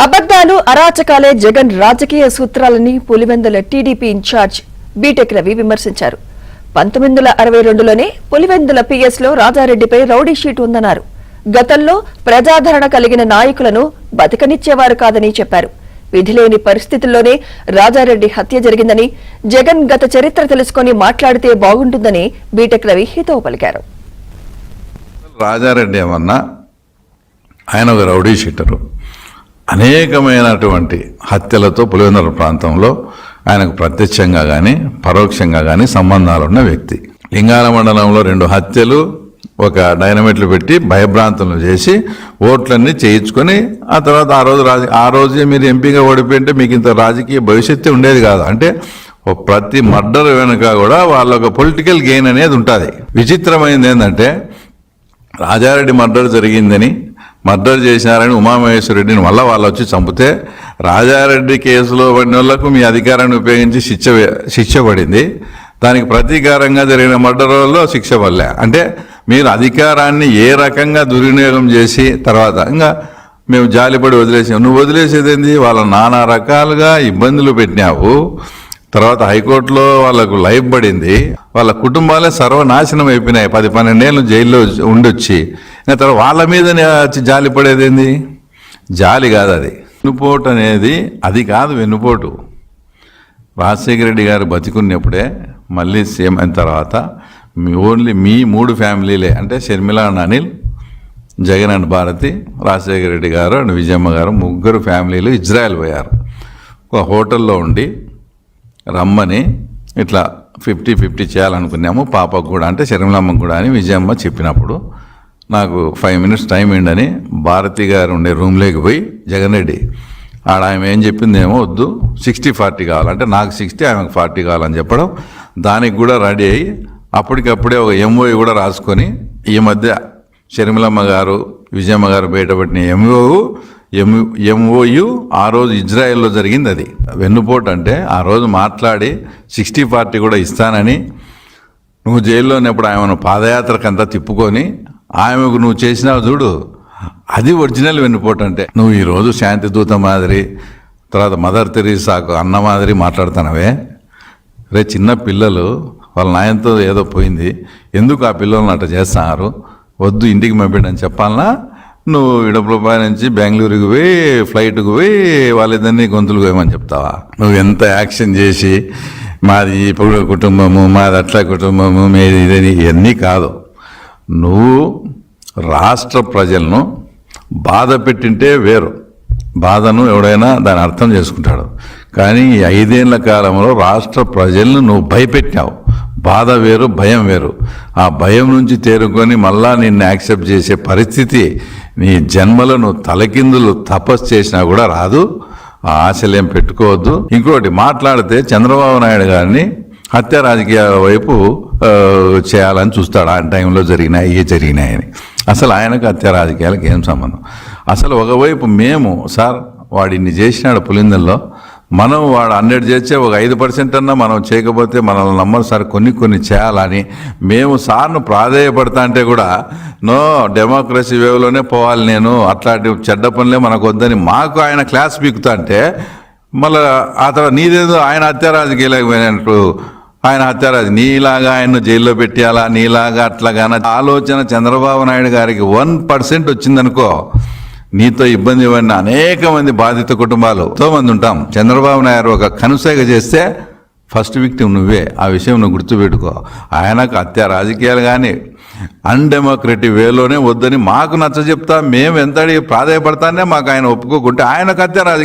అబద్దాలు అరాచకాలే జగన్ రాజకీయ సూత్రాలని Pulivendula TDP in charge B Tech Ravi విమర్శించారు. 1962లోనే పులివెందుల పిఎస్లో రాజారెడ్డిపై రౌడీ షీట్ ఉందన్నారు. గతంలో ప్రజాదరణ కలిగిన నాయకులను బతికనిచ్చేవారు కాదని చెప్పారు. విధిలేని పరిస్థితుల్లోనే రాజారెడ్డి హత్య జరిగిందని, జగన్ గత చరిత్ర తెలుసుకుని మాట్లాడితే బాగుంటుందని బీటెక్ రవి హితవు పలికారు. రాజారెడ్డి ఏమన్నా ఆయన ఒక రౌడీ షీటరు. అనేకమైనటువంటి హత్యలతో పులివెందుల ప్రాంతంలో ఆయనకు ప్రత్యక్షంగా కానీ పరోక్షంగా కానీ సంబంధాలున్న వ్యక్తి. లింగాల మండలంలో 2 హత్యలు, ఒక డైనమిట్లు పెట్టి భయభ్రాంతులు చేసి ఓట్లన్నీ చేయించుకొని ఆ తర్వాత ఆ రోజే మీరు ఎంపీగా ఓడిపోయింటే మీకు ఇంత రాజకీయ భవిష్యత్తు ఉండేది కాదు. అంటే ప్రతి మర్డర్ వెనుక కూడా వాళ్ళొక పొలిటికల్ గెయిన్ అనేది ఉంటుంది. విచిత్రమైనది ఏంటంటే రాజారెడ్డి మర్డర్ జరిగిందని, మర్డర్ చేశారని ఉమామహేశ్వరరెడ్డిని మళ్ళీ వాళ్ళు వచ్చి చంపితే రాజారెడ్డి కేసులో పడిన వాళ్లకు మీ అధికారాన్ని ఉపయోగించి శిక్ష పడింది. దానికి ప్రతీకారంగా జరిగిన మర్డర్లో శిక్ష పడలే. అంటే మీరు అధికారాన్ని ఏ రకంగా దుర్వినియోగం చేసి తర్వాత ఇంకా మేము జాలిపడి వదిలేసాం. నువ్వు వదిలేసేది ఏంది? వాళ్ళ నానా రకాలుగా ఇబ్బందులు పెట్టినావు. తర్వాత హైకోర్టులో వాళ్ళకు లైఫ్ పడింది. వాళ్ళ కుటుంబాలే సర్వనాశనం అయిపోయినాయి. 10-12 ఏళ్ళు జైల్లో ఉండొచ్చి ఇంకా తర్వాత వాళ్ళ మీద జాలి పడేది ఏంది? జాలి కాదు అది. వెన్నుపోటు అనేది అది కాదు. వెన్నుపోటు రాజశేఖర రెడ్డి గారు బతికున్నప్పుడే మళ్ళీ సీఎం అయిన తర్వాత ఓన్లీ మీ 3 ఫ్యామిలీలే, అంటే షర్మిల అండ్ అనిల్, జగన్ అండ్ భారతి, రాజశేఖర రెడ్డి గారు అండ్ విజయమ్మ గారు 3 ఫ్యామిలీలు ఇజ్రాయెల్ పోయారు. ఒక హోటల్లో ఉండి రమ్మని ఇట్లా 50-50 చేయాలనుకున్నాము పాపకు కూడా, అంటే షర్మిలమ్మకు కూడా అని విజయమ్మ చెప్పినప్పుడు నాకు 5 మినిట్స్ టైం ఏంటని భారతి గారు ఉండే రూమ్లోకి పోయి జగన్ రెడ్డి ఆమె ఏం చెప్పిందేమో వద్దు 60-40 కావాలంటే నాకు 60 ఆమెకు 40 కావాలని చెప్పడం, దానికి కూడా రెడీ అయ్యి అప్పటికప్పుడే ఒక ఎంఓయూ కూడా రాసుకొని ఈ మధ్య షర్మిలమ్మ గారు విజయమ్మ గారు బయటపెట్టిన ఎంఓయు ఆ రోజు ఇజ్రాయెల్లో జరిగింది. అది వెన్నుపోటు. అంటే ఆ రోజు మాట్లాడి 60-40 కూడా ఇస్తానని నువ్వు జైల్లో ఉన్నప్పుడు ఆమెను పాదయాత్రకంతా తిప్పుకొని ఆమెకు నువ్వు చేసినావు చూడు, అది ఒరిజినల్ వెన్నుపోటు. అంటే నువ్వు ఈరోజు శాంతిదూత మాదిరి, తర్వాత మదర్ తెరీసాకు అన్న మాదిరి మాట్లాడుతున్నావే. చిన్న పిల్లలు వాళ్ళ నాయనతో ఏదో పోయింది, ఎందుకు ఆ పిల్లలను అట్లా చేస్తున్నారు, వద్దు ఇంటికి పంపిండని చెప్పాలన్నా నువ్వు ఇడపలపై నుంచి బెంగళూరుకి పోయి ఫ్లైట్కి పోయి వాళ్ళిద్దరినీ గొంతులు పోయమని చెప్తావా? నువ్వు ఎంత యాక్షన్ చేసి మాది ఇప్పుడు కుటుంబము, మాది అట్లా కుటుంబము, మీది ఇదని ఇవన్నీ కాదు. నువ్వు రాష్ట్ర ప్రజలను బాధ పెట్టింటే వేరు, బాధను ఎవడైనా దాన్ని అర్థం చేసుకుంటాడు. కానీ ఈ 5 ఏళ్ల కాలంలో రాష్ట్ర ప్రజలను నువ్వు భయపెట్టినావు. బాధ వేరు, భయం వేరు. ఆ భయం నుంచి తేరుకొని మళ్ళా నిన్ను యాక్సెప్ట్ చేసే పరిస్థితి నీ జన్మలో నువ్వు తలకిందులు తపస్సు చేసినా కూడా రాదు. ఆ ఆశలేం పెట్టుకోవద్దు. ఇంకోటి మాట్లాడితే చంద్రబాబు నాయుడు గారిని హత్య రాజకీయాల వైపు చేయాలని చూస్తాడు. ఆ టైంలో జరిగినాయని. అసలు ఆయనకు హత్య రాజకీయాలకు ఏం సంబంధం? అసలు ఒకవైపు మేము సార్ వాడు ఇన్ని చేసినాడు పులిందల్లో, మనం వాడు 100 చేస్తే ఒక 5% అన్నా మనం చేయకపోతే మనల్ని నమ్మరు సార్, కొన్ని చేయాలని మేము సార్ను ప్రాధేయపడతా అంటే కూడా నో డెమోక్రసీ వేవ్లోనే పోవాలి, నేను అట్లాంటి చెడ్డ పనులే మనకు వద్దని మాకు ఆయన క్లాస్ పీకుతా అంటే మళ్ళీ ఆ తర్వాత నీదేదో ఆయన హత్య రాజకీయాలకు పోయినట్టు ఆయన హత్యారాజు నీలాగా ఆయన్ను జైల్లో పెట్టేయాలా, నీలాగా అట్లాగాన ఆలోచన చంద్రబాబు నాయుడు గారికి 1% వచ్చిందనుకో, నీతో ఇబ్బంది పడిన అనేక మంది బాధిత కుటుంబాలు ఎంతో మంది ఉంటాం. చంద్రబాబు నాయుడు ఒక కనుసైగ చేస్తే ఫస్ట్ విక్టిమ్ నువ్వే. ఆ విషయం నువ్వు గుర్తుపెట్టుకో. ఆయనకు హత్య రాజకీయాలు కానీ అన్డెమోక్రటిక్ వేలోనే వద్దని మాకు నచ్చ చెప్తా, మేము ఎంత ప్రాధాయపడతానే మాకు ఆయన ఒప్పుకోకుంటే ఆయనకు హత్య రాజకీయాలు